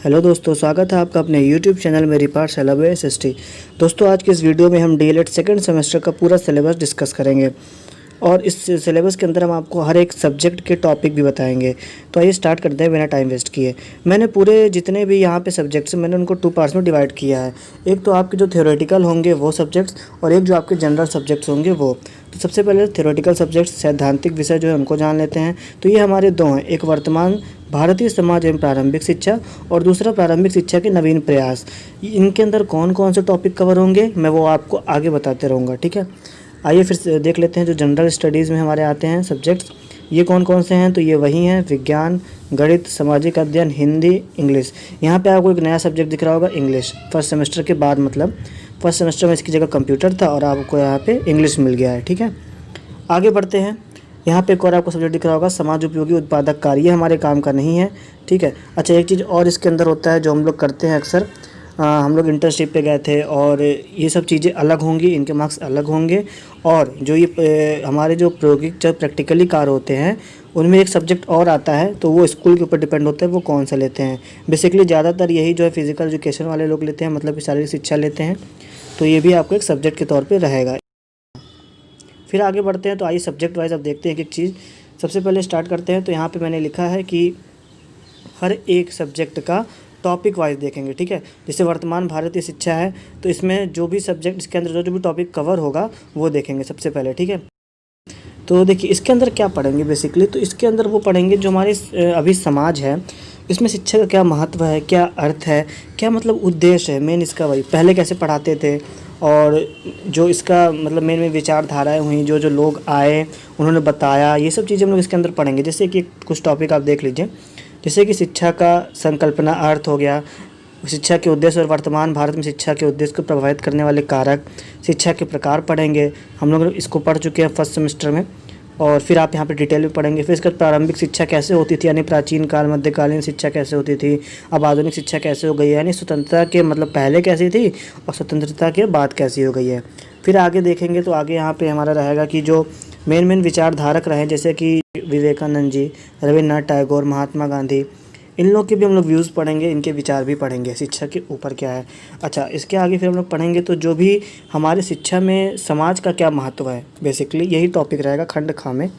Hello दोस्तों, स्वागत है आपका अपने YouTube चैनल मेरी पाठशाला में SST। दोस्तों, आज के इस वीडियो में हम DLED सेकंड सेमेस्टर का पूरा सिलेबस डिस्कस करेंगे और इस सिलेबस के अंदर हम आपको हर एक सब्जेक्ट के टॉपिक भी बताएंगे। तो आइए स्टार्ट करते हैं बिना टाइम वेस्ट किए। मैंने पूरे जितने भी यहाँ पे सब्जेक्ट्स हैं मैंने उनको 2 पार्ट्स में डिवाइड किया है। एक तो आपके जो थ्योरेटिकल होंगे वो सब्जेक्ट्स और एक जो आपके जनरल सब्जेक्ट्स होंगे वो। तो सबसे पहले थ्योरेटिकल सब्जेक्ट्स सैद्धांतिक विषय जो है उनको जान लेते हैं। तो ये हमारे 2 हैं, एक वर्तमान भारतीय समाज एवं प्रारंभिक शिक्षा और दूसरा प्रारंभिक शिक्षा के नवीन प्रयास। इनके अंदर कौन कौन से टॉपिक कवर होंगे मैं वो आपको आगे बताते रहूँगा, ठीक है। आइए फिर देख लेते हैं जो जनरल स्टडीज़ में हमारे आते हैं सब्जेक्ट्स, ये कौन कौन से हैं। तो ये वही हैं, विज्ञान, गणित, सामाजिक अध्ययन, हिंदी, इंग्लिश। यहाँ पे आपको एक नया सब्जेक्ट दिख रहा होगा इंग्लिश। फर्स्ट सेमेस्टर के बाद मतलब फर्स्ट सेमेस्टर में इसकी जगह कंप्यूटर था और आपको यहाँ पे इंग्लिश मिल गया है, ठीक है। आगे बढ़ते हैं। यहाँ पे एक और आपको सब्जेक्ट दिख रहा होगा समाज उपयोगी उत्पादक कार्य, ये हमारे काम का नहीं है, ठीक है। अच्छा, एक चीज़ और इसके अंदर होता है जो हम लोग करते हैं अक्सर, हम लोग इंटर्नशिप पे गए थे और ये सब चीज़ें अलग होंगी, इनके मार्क्स अलग होंगे। और जो ये हमारे जो प्रायोगिक जो प्रैक्टिकली कार्य होते हैं उनमें एक सब्जेक्ट और आता है, तो वो स्कूल के ऊपर डिपेंड होता है वो कौन सा लेते हैं। बेसिकली ज़्यादातर यही जो है फिजिकल एजुकेशन वाले लोग लेते हैं, मतलब कि शारीरिक शिक्षा लेते हैं, तो ये भी आपको एक सब्जेक्ट के तौर पर रहेगा। फिर आगे बढ़ते हैं। तो आइए सब्जेक्ट वाइज अब देखते हैं एक चीज़। सबसे पहले स्टार्ट करते हैं। तो यहाँ पे मैंने लिखा है कि हर एक सब्जेक्ट का टॉपिक वाइज देखेंगे, ठीक है। जैसे वर्तमान भारतीय शिक्षा है तो इसमें जो भी सब्जेक्ट इसके अंदर जो भी टॉपिक कवर होगा वो देखेंगे सबसे पहले, ठीक है। तो देखिए इसके अंदर क्या पढ़ेंगे बेसिकली, तो इसके अंदर वो पढ़ेंगे जो हमारे अभी समाज है, इसमें शिक्षा का क्या महत्व है, क्या अर्थ है, क्या मतलब उद्देश्य है, मेन इसका वही पहले कैसे पढ़ाते थे और जो इसका मतलब मेन विचारधाराएँ हुई, जो जो लोग आए उन्होंने बताया, ये सब चीज़ें हम लोग इसके अंदर पढ़ेंगे। जैसे कि कुछ टॉपिक आप देख लीजिए, जैसे कि शिक्षा का संकल्पना अर्थ हो गया, शिक्षा के उद्देश्य और वर्तमान भारत में शिक्षा के उद्देश्य को प्रभावित करने वाले कारक, शिक्षा के प्रकार पढ़ेंगे। हम लोग इसको पढ़ चुके हैं फर्स्ट सेमेस्टर में और फिर आप यहाँ पे डिटेल में पढ़ेंगे। फिर इसका प्रारंभिक शिक्षा कैसे होती थी, यानी प्राचीन काल मध्यकालीन शिक्षा कैसे होती थी, अब आधुनिक शिक्षा कैसे हो गई है, यानी स्वतंत्रता के मतलब पहले कैसी थी और स्वतंत्रता के बाद कैसी हो गई है। फिर आगे देखेंगे तो आगे यहाँ पे हमारा रहेगा कि जो मेन विचारधारक रहे, जैसे कि विवेकानंद जी, रविन्द्रनाथ टैगोर, महात्मा गांधी, इन लोग के भी हम लोग व्यूज़ पढ़ेंगे, इनके विचार भी पढ़ेंगे शिक्षा के ऊपर क्या है। अच्छा, इसके आगे फिर हम लोग पढ़ेंगे तो जो भी हमारे शिक्षा में समाज का क्या महत्व है, बेसिकली यही टॉपिक रहेगा खंड खा में।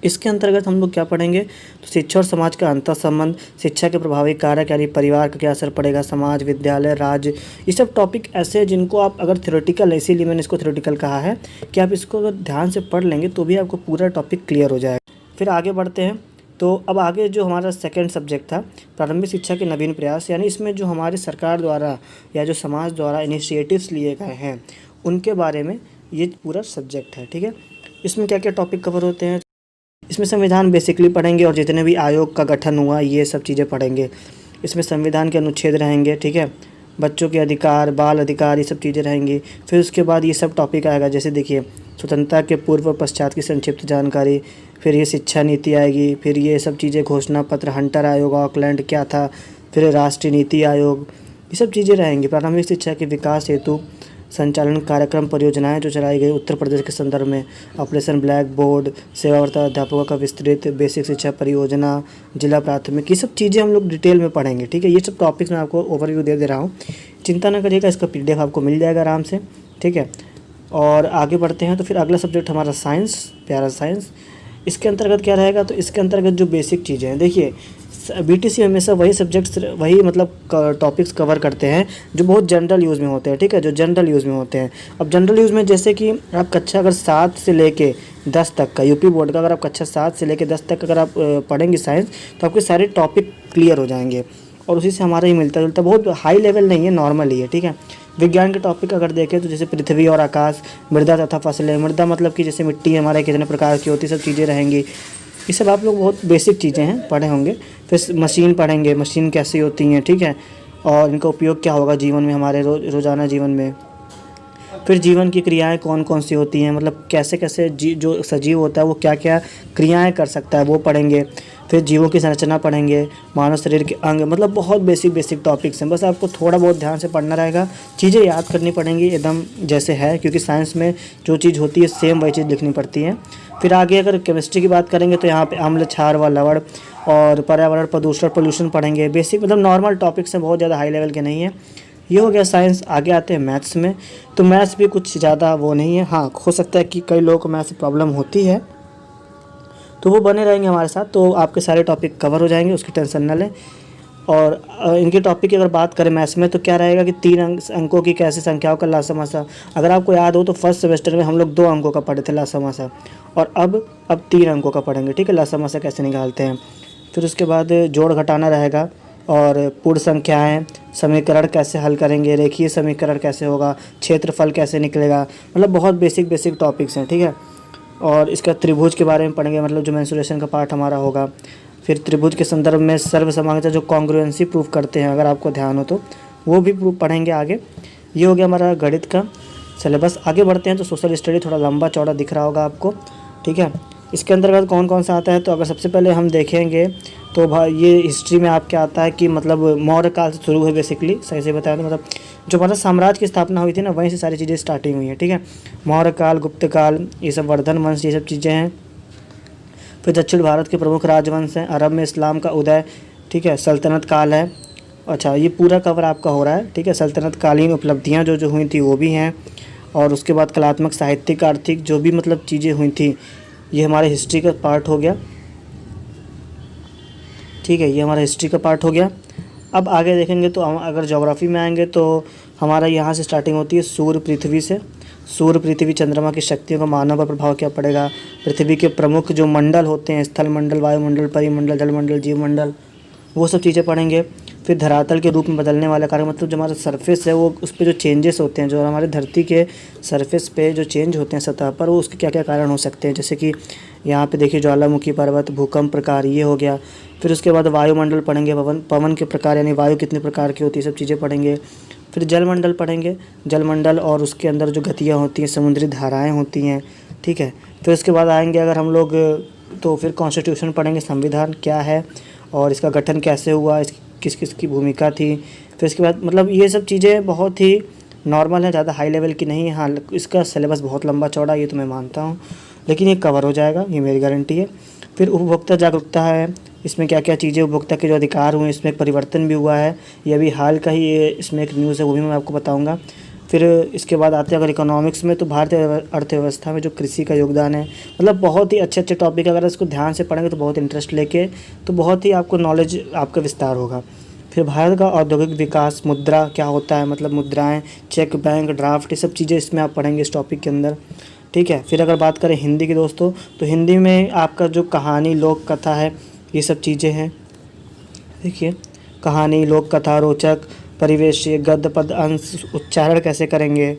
इसके अंतर्गत हम लोग क्या पढ़ेंगे, तो शिक्षा और समाज का अंतर संबंध, शिक्षा के प्रभावी कारक यानी परिवार का क्या असर पड़ेगा, समाज, विद्यालय, राज्य, ये सब टॉपिक ऐसे हैं जिनको आप अगर थ्योरेटिकल है, इसीलिए मैंने इसको थ्योरेटिकल कहा है कि आप इसको अगर ध्यान से पढ़ लेंगे तो भी आपको पूरा टॉपिक क्लियर हो जाएगा। फिर आगे बढ़ते हैं। तो अब आगे जो हमारा सेकंड सब्जेक्ट था प्रारंभिक शिक्षा के नवीन प्रयास, यानी इसमें जो हमारे सरकार द्वारा या जो समाज द्वारा इनिशिएटिव्स लिए गए हैं उनके बारे में ये पूरा सब्जेक्ट है, ठीक है। इसमें क्या क्या टॉपिक कवर होते हैं, इसमें संविधान बेसिकली पढ़ेंगे और जितने भी आयोग का गठन हुआ ये सब चीज़ें पढ़ेंगे। इसमें संविधान के अनुच्छेद रहेंगे, ठीक है, बच्चों के अधिकार, बाल अधिकार, ये सब चीज़ें रहेंगी। फिर उसके बाद ये सब टॉपिक आएगा, जैसे देखिए स्वतंत्रता के पूर्व और पश्चात की संक्षिप्त जानकारी, फिर ये शिक्षा नीति आएगी, फिर ये सब चीज़ें घोषणा पत्र, हंटर आयोग, ऑकलैंड क्या था, फिर राष्ट्रीय नीति आयोग, ये सब चीज़ें रहेंगी। प्रारंभिक शिक्षा के विकास हेतु संचालन कार्यक्रम परियोजनाएं जो चलाई गई उत्तर प्रदेश के संदर्भ में, ऑपरेशन ब्लैक बोर्ड, सेवारत अध्यापकों का विस्तृत, बेसिक शिक्षा परियोजना, जिला प्राथमिक, ये सब चीज़ें हम लोग डिटेल में पढ़ेंगे, ठीक है। ये सब टॉपिक्स मैं आपको ओवरव्यू दे रहा हूँ, चिंता ना करिएगा, इसका PDF आपको मिल जाएगा आराम से, ठीक है। और आगे बढ़ते हैं। तो फिर अगला सब्जेक्ट हमारा साइंस, प्यारा साइंस। इसके अंतर्गत क्या रहेगा, तो इसके अंतर्गत जो बेसिक चीज़ें हैं, देखिए BTC हमेशा वही सब्जेक्ट्स वही मतलब टॉपिक्स कवर करते हैं जो बहुत जनरल यूज़ में होते हैं, ठीक है, जो जनरल यूज़ में होते हैं। अब जनरल यूज़ में जैसे कि आप कक्षा अगर 7 से लेके 10 तक का यूपी बोर्ड का, अगर आप कक्षा 7 से लेके 10 तक अगर आप पढ़ेंगे साइंस तो आपके सारे टॉपिक क्लियर हो जाएंगे और उसी से हमारा ही मिलता जुलता, बहुत हाई लेवल नहीं है, नॉर्मल ही है, ठीक है। विज्ञान के टॉपिक अगर देखें तो जैसे पृथ्वी और आकाश, मृदा तथा फसलें, मृदा मतलब कि जैसे मिट्टी हमारे कितने प्रकार की होती है, सब चीज़ें रहेंगी। ये सब आप लोग बहुत बेसिक चीज़ें हैं पढ़े होंगे। फिर मशीन पढ़ेंगे, मशीन कैसी होती हैं, ठीक है, और इनका उपयोग क्या होगा जीवन में, हमारे रोज़ाना जीवन में। फिर जीवन की क्रियाएं कौन कौन सी होती हैं, मतलब कैसे कैसे जो सजीव होता है वो क्या क्या क्रियाएं कर सकता है वो पढ़ेंगे। फिर जीवों की संरचना पढ़ेंगे, मानव शरीर के अंग, मतलब बहुत बेसिक टॉपिक्स हैं। बस आपको थोड़ा बहुत ध्यान से पढ़ना रहेगा, चीज़ें याद करनी पड़ेंगी एकदम जैसे है, क्योंकि साइंस में जो चीज़ होती है सेम वही चीज़ लिखनी पड़ती है। फिर आगे अगर केमिस्ट्री की बात करेंगे तो यहाँ पे अम्ल, क्षार व लवण और पर्यावरण प्रदूषण पोल्यूशन पढ़ेंगे। बेसिक मतलब नॉर्मल टॉपिक्स हैं, बहुत ज़्यादा हाई लेवल के नहीं है। ये हो गया साइंस। आगे आते हैं मैथ्स में। तो मैथ्स भी कुछ ज़्यादा वो नहीं है, हाँ हो सकता है कि कई लोगों को मैथ्स प्रॉब्लम होती है, तो वो बने रहेंगे हमारे साथ, तो आपके सारे टॉपिक कवर हो जाएंगे, उसकी टेंशन न लें। और इनके टॉपिक की अगर बात करें मैथ्स में तो क्या रहेगा कि 3 अंकों की कैसे संख्याओं का लासामासा। अगर आपको याद हो तो फर्स्ट सेमेस्टर में हम लोग 2 अंकों का पढ़े थे लासामासा, और अब 3 अंकों का पढ़ेंगे, ठीक है, लासामासा कैसे निकालते हैं। फिर उसके बाद जोड़ घटाना रहेगा, और पूर्ण संख्याएं, समीकरण कैसे हल करेंगे, रेखीय समीकरण कैसे होगा, क्षेत्रफल कैसे निकलेगा, मतलब बहुत बेसिक टॉपिक्स हैं, ठीक है। और इसका त्रिभुज के बारे में पढ़ेंगे, मतलब जो मेंसुरेशन का पार्ट हमारा होगा। फिर त्रिभुज के संदर्भ में सर्वसमांगता, जो कॉन्ग्रुएंसी प्रूफ करते हैं, अगर आपको ध्यान हो तो वो भी प्रूफ पढ़ेंगे आगे। ये हो गया हमारा गणित का सिलेबस। आगे बढ़ते हैं तो सोशल स्टडी थोड़ा लंबा चौड़ा दिख रहा होगा आपको, ठीक है। इसके अंतर्गत कौन कौन सा आता है, तो अगर सबसे पहले हम देखेंगे तो भाई ये हिस्ट्री में आपके आता है कि मतलब मौर्य काल से शुरू हुई, बेसिकली सही से बताया तो मतलब जो हमारा साम्राज्य की स्थापना हुई थी ना, वहीं से सारी चीज़ें स्टार्टिंग हुई हैं, ठीक है। मौर्य काल, गुप्त काल, ये सब वर्धन वंश, ये सब चीज़ें हैं। फिर दक्षिण भारत के प्रमुख राजवंश हैं, अरब में इस्लाम का उदय, ठीक है, सल्तनत काल है। अच्छा, ये पूरा कवर आपका हो रहा है, ठीक है। सल्तनत कालीन उपलब्धियाँ जो हुई थी वो भी हैं, और उसके बाद कलात्मक, साहित्यिक, आर्थिक जो भी मतलब चीज़ें हुई थी, ये हमारे हिस्ट्री का पार्ट हो गया, ठीक है, ये हमारा हिस्ट्री का पार्ट हो गया। अब आगे देखेंगे तो हम अगर ज्योग्राफी में आएंगे तो हमारा यहाँ से स्टार्टिंग होती है सूर्य पृथ्वी से। सूर्य, पृथ्वी, चंद्रमा की शक्तियों का मानव पर प्रभाव क्या पड़ेगा, पृथ्वी के प्रमुख जो मंडल होते हैं, स्थल मंडल, वायुमंडल, परिमंडल, जलमंडल, जीवमंडल, वो सब चीज़ें पढ़ेंगे। फिर धरातल के रूप में बदलने वाला कार्य, मतलब जो हमारा सरफेस है वो उस पर जो चेंजेस होते हैं, जो हमारे धरती के सरफेस पे जो चेंज होते हैं सतह पर, वो उसके क्या क्या कारण हो सकते हैं। जैसे कि यहाँ पे देखिए ज्वालामुखी पर्वत, भूकंप प्रकार, ये हो गया। फिर उसके बाद वायुमंडल पढ़ेंगे, पवन के प्रकार, यानी वायु कितने प्रकार की होती है, सब चीज़ें पढ़ेंगे। फिर जलमंडल पढ़ेंगे, जलमंडल और उसके अंदर जो गतियाँ होती हैं, समुद्री धाराएँ होती हैं, ठीक है। फिर उसके बाद आएंगे अगर हम लोग तो फिर कॉन्स्टिट्यूशन पढ़ेंगे, संविधान क्या है और इसका गठन कैसे हुआ, किस किस की भूमिका थी। फिर इसके बाद मतलब ये सब चीज़ें बहुत ही नॉर्मल है, ज़्यादा हाई लेवल की नहीं है। हाँ, इसका सिलेबस बहुत लंबा चौड़ा, ये तो मैं मानता हूँ, लेकिन ये कवर हो जाएगा, ये मेरी गारंटी है। फिर उपभोक्ता जागरूकता है, इसमें क्या क्या चीज़ें, उपभोक्ता के जो अधिकार हुए इसमें एक परिवर्तन भी हुआ है, ये अभी हाल का ही ये इसमें एक न्यूज़ है, वो भी मैं आपको बताऊँगा। फिर इसके बाद आते हैं अगर इकोनॉमिक्स में, तो भारतीय अर्थव्यवस्था में जो कृषि का योगदान है, मतलब बहुत ही अच्छे अच्छे टॉपिक, अगर इसको ध्यान से पढ़ेंगे तो बहुत इंटरेस्ट लेके, तो बहुत ही आपको नॉलेज आपका विस्तार होगा। फिर भारत का औद्योगिक विकास, मुद्रा क्या होता है, मतलब मुद्राएं, चेक, बैंक, ड्राफ्ट, ये सब चीज़ें इसमें आप पढ़ेंगे इस टॉपिक के अंदर, ठीक है। फिर अगर बात करें हिंदी की दोस्तों, तो हिंदी में आपका जो कहानी, लोक कथा है, ये सब चीज़ें हैं। देखिए कहानी, लोक कथा, रोचक, परिवेशीय, गद्य, पद, अंश, उच्चारण कैसे करेंगे।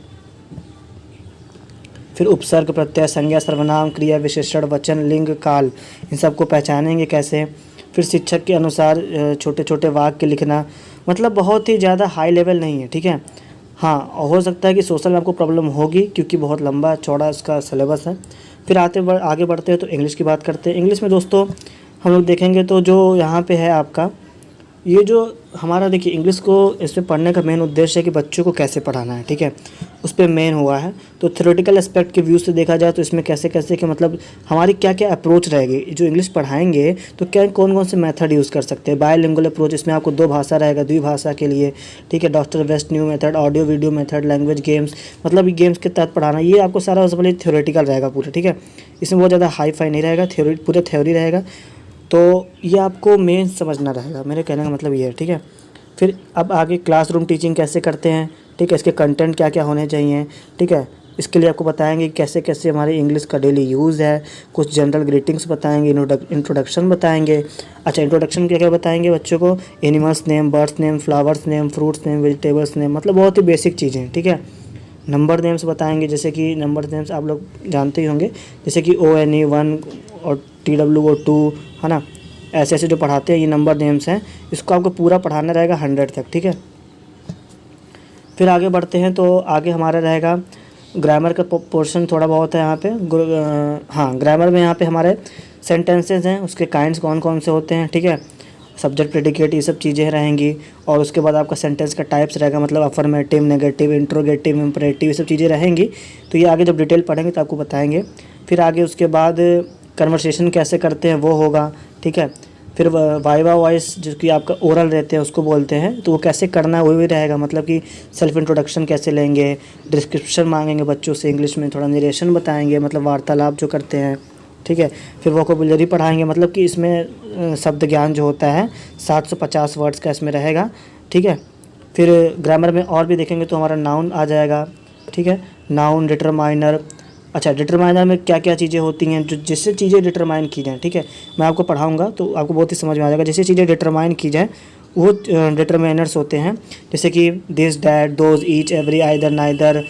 फिर उपसर्ग, प्रत्यय, संज्ञा, सर्वनाम, क्रिया, विशेषण, वचन, लिंग, काल, इन सबको पहचानेंगे कैसे। फिर शिक्षक के अनुसार छोटे छोटे वाक्य लिखना, मतलब बहुत ही ज़्यादा हाई लेवल नहीं है, ठीक है। हाँ, हो सकता है कि सोशल में आपको प्रॉब्लम होगी क्योंकि बहुत लंबा चौड़ा इसका सिलेबस है। फिर आगे बढ़ते हैं तो इंग्लिश की बात करते हैं। इंग्लिश में दोस्तों हम लोग देखेंगे तो जो यहाँ पे है आपका, ये जो हमारा देखिए इंग्लिश को इसमें पढ़ने का मेन उद्देश्य है कि बच्चों को कैसे पढ़ाना है, ठीक है, उस पर मेन हुआ है। तो थ्योरेटिकल एस्पेक्ट के व्यू से देखा जाए तो इसमें कैसे कैसे कि मतलब हमारी क्या क्या अप्रोच रहेगी, जो इंग्लिश पढ़ाएंगे तो क्या कौन कौन से मेथड यूज़ कर सकते हैं। बायलिंगुअल अप्रोच, इसमें आपको 2 भाषा रहेगा, द्विभाषा के लिए, ठीक है। Doctor West new method, audio video method, language, games, मतलब गेम्स के तहत पढ़ाना, ये आपको सारा समझ थ्योरेटिकल रहेगा पूरा, ठीक है। इसमें बहुत ज़्यादा हाई फाई नहीं रहेगा, पूरा थ्योरी रहेगा, तो ये आपको मेन समझना रहेगा, मेरे कहने का मतलब ये है, ठीक है। फिर अब आगे क्लासरूम टीचिंग कैसे करते हैं, ठीक है, इसके कंटेंट क्या क्या होने चाहिए, ठीक है। इसके लिए आपको बताएंगे कैसे कैसे हमारे इंग्लिश का डेली यूज़ है, कुछ जनरल ग्रीटिंग्स बताएंगे, इंट्रोडक्शन बताएंगे। अच्छा, इंट्रोडक्शन क्या क्या बताएंगे बच्चों को, animals name, birds name, flowers name, fruits name, vegetables name, मतलब बहुत ही बेसिक चीज़ें, ठीक है। नंबर नेम्स बताएंगे, जैसे कि नंबर नेम्स आप लोग जानते ही होंगे, जैसे कि ONE 1 और TWO 2, है ना, ऐसे ऐसे जो पढ़ाते हैं ये नंबर नेम्स हैं, इसको आपको पूरा पढ़ाना रहेगा 100 तक, ठीक है। फिर आगे बढ़ते हैं तो आगे हमारा रहेगा ग्रामर का पोर्शन थोड़ा बहुत है यहाँ पे। हाँ, ग्रामर में यहाँ पे हमारे सेंटेंसेस हैं, उसके काइंड्स कौन कौन से होते हैं, ठीक है, सब्जेक्ट, प्रेडिकेट, ये सब चीज़ें रहेंगी। और उसके बाद आपका सेंटेंस का टाइप्स रहेगा, मतलब अफर्मेटिव, नेगेटिव, इंट्रोगेटिव, इंपरेटिव, ये सब चीज़ें रहेंगी। तो ये आगे जब डिटेल पढ़ेंगे तो आपको बताएंगे। फिर आगे उसके बाद कन्वर्सेशन कैसे करते हैं वो होगा, ठीक है। फिर वाइवा वॉइस जो कि आपका ओरल रहते हैं उसको बोलते हैं, तो वो कैसे करना है वो भी रहेगा, मतलब कि सेल्फ इंट्रोडक्शन कैसे लेंगे, डिस्क्रिप्शन मांगेंगे बच्चों से, इंग्लिश में थोड़ा नरेशन बताएंगे, मतलब वार्तालाप जो करते हैं, ठीक है। फिर वोकैबुलरी पढ़ाएंगे, मतलब कि इसमें शब्द ज्ञान जो होता है 750 वर्ड्स का इसमें रहेगा, ठीक है। फिर ग्रामर में और भी देखेंगे तो हमारा नाउन आ जाएगा, ठीक है। Noun, determiner. अच्छा, डिटरमाइनर में क्या क्या चीज़ें होती हैं जो जिससे चीज़ें डिटरमाइन की जाएँ, ठीक है। मैं आपको पढ़ाऊँगा तो आपको बहुत ही समझ में आ जाएगा। जैसे चीज़ें डिटरमाइन की जाए वो डिटरमाइनर्स होते हैं, जैसे कि this, that, those, each, every, either, neither,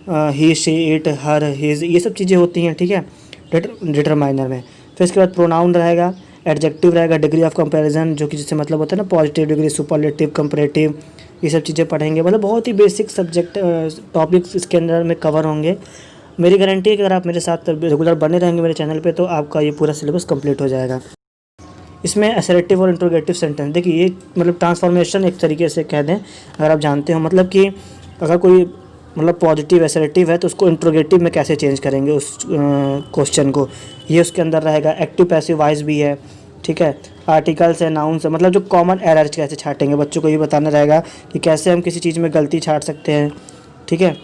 he, she, it, her, his, ये सब चीज़ें होती हैं, ठीक है, डिटरमाइनर में। फिर इसके बाद प्रोनाउन रहेगा, एडजेक्टिव रहेगा, डिग्री ऑफ कंपैरिजन जो कि जिससे मतलब होता है ना पॉजिटिव डिग्री, सुपरलेटिव, कंपैरेटिव, ये सब चीज़ें पढ़ेंगे। मतलब बहुत ही बेसिक सब्जेक्ट टॉपिक्स इसके अंदर में कवर होंगे। मेरी गारंटी है कि अगर आप मेरे साथ रेगुलर बने रहेंगे मेरे चैनल पे तो आपका ये पूरा सिलेबस कंप्लीट हो जाएगा। इसमें असर्टिव और इंट्रोगेटिव सेंटेंस, देखिए ये मतलब ट्रांसफॉर्मेशन एक तरीके से कह दें अगर आप जानते हो, मतलब कि अगर कोई मतलब पॉजिटिव असर्टिव है तो उसको इंट्रोगेटिव में कैसे चेंज करेंगे उस क्वेश्चन को, ये उसके अंदर रहेगा। एक्टिव पैसिव वॉइस भी है, ठीक है। आर्टिकल्स है, नाउन्स है, मतलब जो कॉमन एरर कैसे छाटेंगे बच्चों को ये बताना रहेगा कि कैसे हम किसी चीज़ में गलती छाट सकते हैं, ठीक है,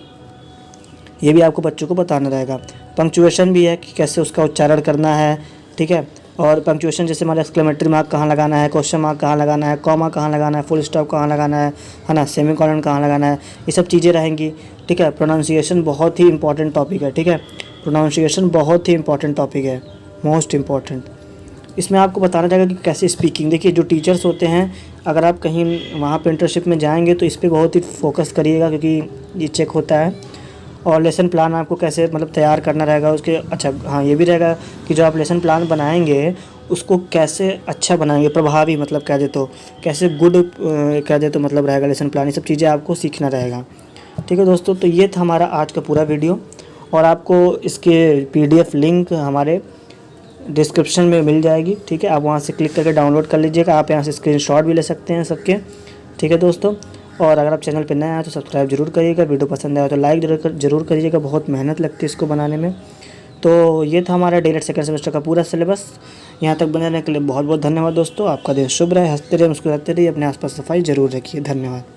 ये भी आपको बच्चों को बताना रहेगा। पंक्चुएशन भी है कि कैसे उसका उच्चारण करना है, ठीक है। और पंक्चुएशन जैसे हमारा एक्सक्लेमेटरी मार्क कहाँ लगाना है, क्वेश्चन मार्क कहाँ लगाना है, कॉमा कहाँ लगाना है, फुल स्टॉप कहाँ लगाना है ना, सेमीकोलन कहाँ लगाना है, ये सब चीज़ें रहेंगी, ठीक है। प्रोनाउंसिएशन बहुत ही इंपॉर्टेंट टॉपिक है, ठीक है। प्रोनाउंसिएशन बहुत ही इंपॉर्टेंट टॉपिक है, मोस्ट इम्पॉर्टेंट। इसमें आपको बताना रहेगा कि कैसे स्पीकिंग, देखिए जो टीचर्स होते हैं अगर आप कहीं वहाँ पे इंटर्नशिप में जाएंगे तो इस पर बहुत ही फोकस करिएगा क्योंकि ये चेक होता है। और लेसन प्लान आपको कैसे मतलब तैयार करना रहेगा उसके, अच्छा हाँ ये भी रहेगा कि जो आप लेसन प्लान बनाएंगे उसको कैसे अच्छा बनाएंगे, प्रभावी मतलब कह दे तो, कैसे गुड कह दे तो मतलब रहेगा लेसन प्लान, ये सब चीज़ें आपको सीखना रहेगा, ठीक है दोस्तों। तो ये था हमारा आज का पूरा वीडियो और आपको इसके PDF लिंक हमारे डिस्क्रिप्शन में मिल जाएगी, ठीक है। आप वहाँ से क्लिक करके डाउनलोड कर लीजिएगा, आप यहाँ से स्क्रीनशॉट भी ले सकते हैं सबके, ठीक है दोस्तों। और अगर आप चैनल पर नए आए तो सब्सक्राइब जरूर करिएगा, वीडियो पसंद आया तो लाइक जरूर करिएगा, बहुत मेहनत लगती है इसको बनाने में। तो ये था हमारा DELED सेकंड सेमेस्टर का पूरा सिलेबस। यहाँ तक बने रहने के लिए बहुत बहुत धन्यवाद दोस्तों। आपका दिन शुभ रहे, हंसते रहिए, मुस्कुराते रहिए, अपने आसपास सफाई जरूर रखिए। धन्यवाद।